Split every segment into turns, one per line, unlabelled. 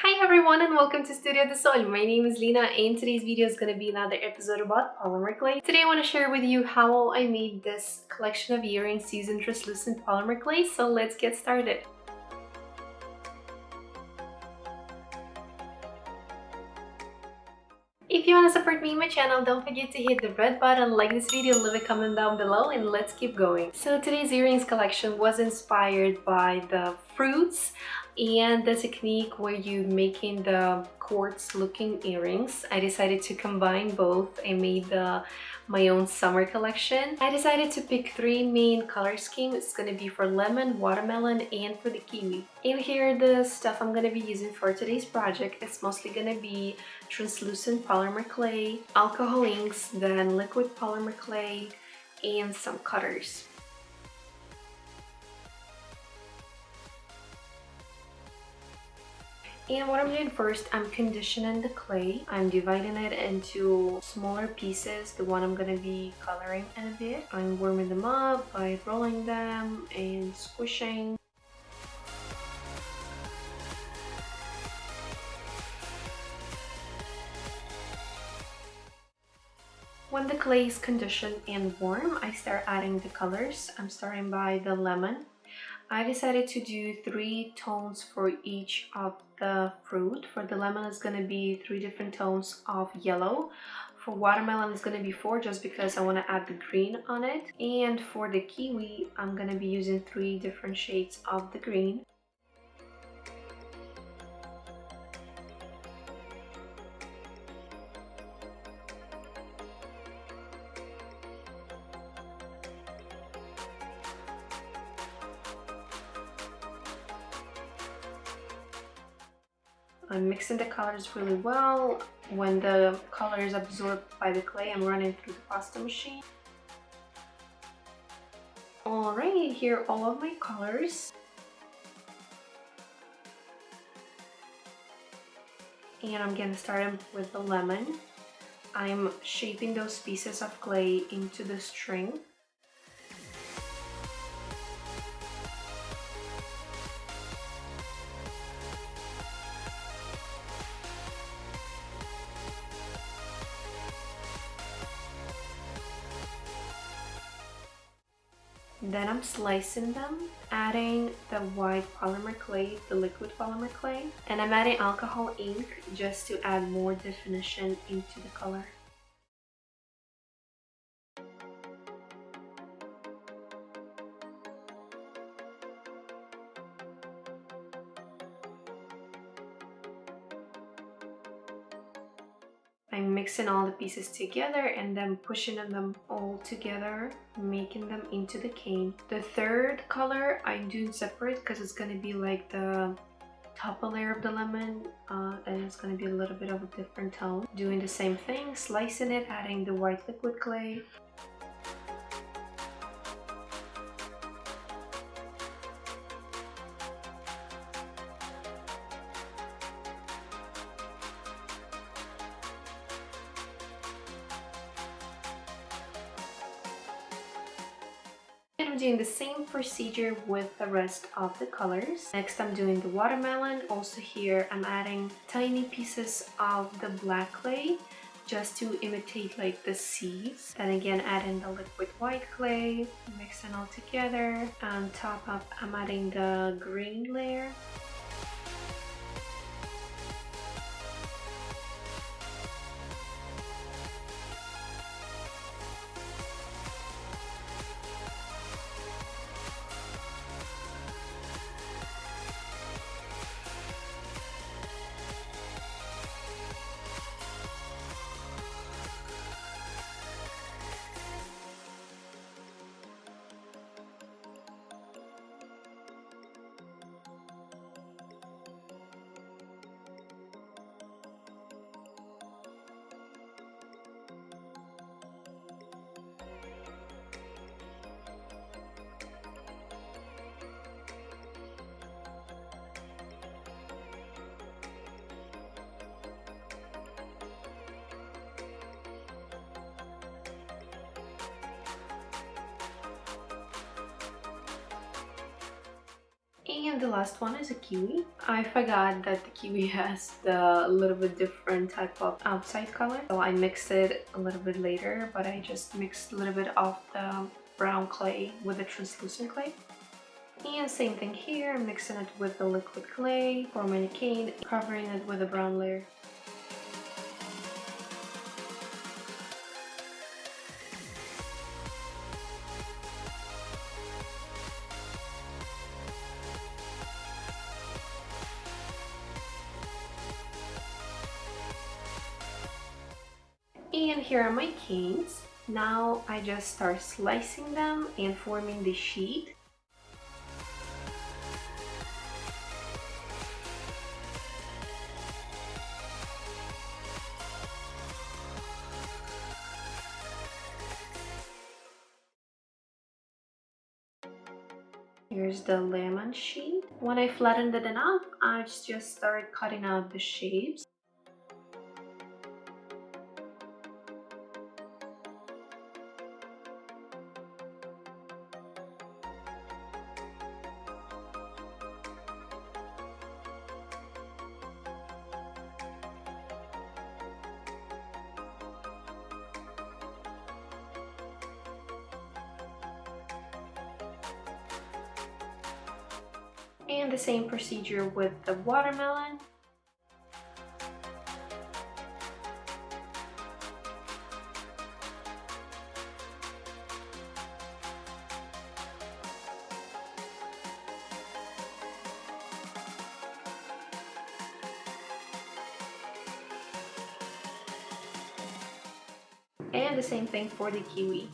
Hi everyone and welcome to Studio de Sol. My name is Lina and today's video is going to be another episode about polymer clay. Today I want to share with you how I made this collection of earrings using translucent polymer clay, so let's get started. If you want to support me and my channel, don't forget to hit the red button, like this video, leave a comment down below, and let's keep going. So today's earrings collection was inspired by the fruits and the technique where you making the quartz looking earrings. I decided to combine both and made my own summer collection. I decided to pick three main color schemes. It's gonna be for lemon, watermelon, and for the kiwi. And here are the stuff I'm gonna be using for today's project. It's mostly gonna be translucent polymer clay, alcohol inks, then liquid polymer clay, and some cutters. And what I'm doing first, I'm conditioning the clay. I'm dividing it into smaller pieces, the one I'm gonna be coloring in a bit. I'm warming them up by rolling them and squishing. When the clay is conditioned and warm, I start adding the colors. I'm starting by the lemon. I decided to do 3 tones for each of the fruit. For the lemon, it's going to be 3 different tones of yellow. For watermelon, it's going to be 4 just because I want to add the green on it. And for the kiwi, I'm going to be using 3 different shades of the green. I'm mixing the colors really well. When the color is absorbed by the clay, I'm running through the pasta machine. Alright, here are all of my colors. And I'm gonna start with the lemon. I'm shaping those pieces of clay into the string. Then I'm slicing them, adding the white polymer clay, the liquid polymer clay, and I'm adding alcohol ink just to add more definition into the color. I'm mixing all the pieces together and then pushing them all together, making them into the cane. The third color I'm doing separate because it's going to be like the top layer of the lemon, and it's going to be a little bit of a different tone. Doing the same thing, slicing it, adding the white liquid clay. I'm doing the same procedure with the rest of the colors. Next I'm doing the watermelon. Also here I'm adding tiny pieces of the black clay just to imitate like the seeds. Then again adding the liquid white clay, mixing all together. On top of I'm adding the green layer. And the last one is a kiwi. I forgot that the kiwi has the little bit different type of outside color, so I mixed it a little bit later, but I just mixed a little bit of the brown clay with the translucent clay. And same thing here, I'm mixing it with the liquid clay, forming a cane, covering it with a brown layer. And here are my canes. Now I just start slicing them and forming the sheet. Here's the lemon sheet. When I flattened it enough, I just started cutting out the shapes. And the same procedure with the watermelon. And the same thing for the kiwi.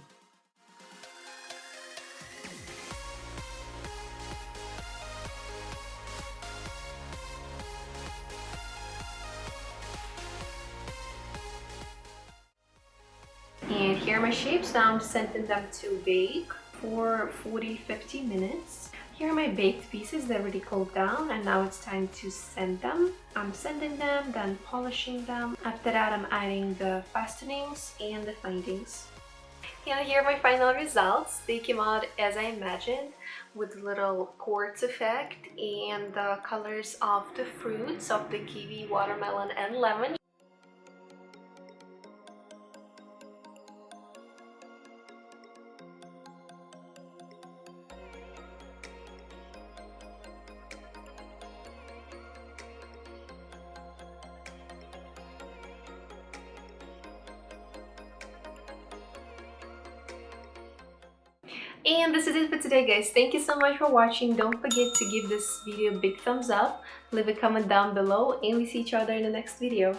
And here are my shapes. Now I'm sending them to bake for 40-50 minutes. Here are my baked pieces that already cooled down, and now it's time to send them. I'm sending them, then polishing them. After that, I'm adding the fastenings and the findings. And here are my final results. They came out as I imagined, with little quartz effect and the colors of the fruits of the kiwi, watermelon, and lemon. And this is it for today, guys. Thank you so much for watching. Don't forget to give this video a big thumbs up, leave a comment down below, and we see each other in the next video.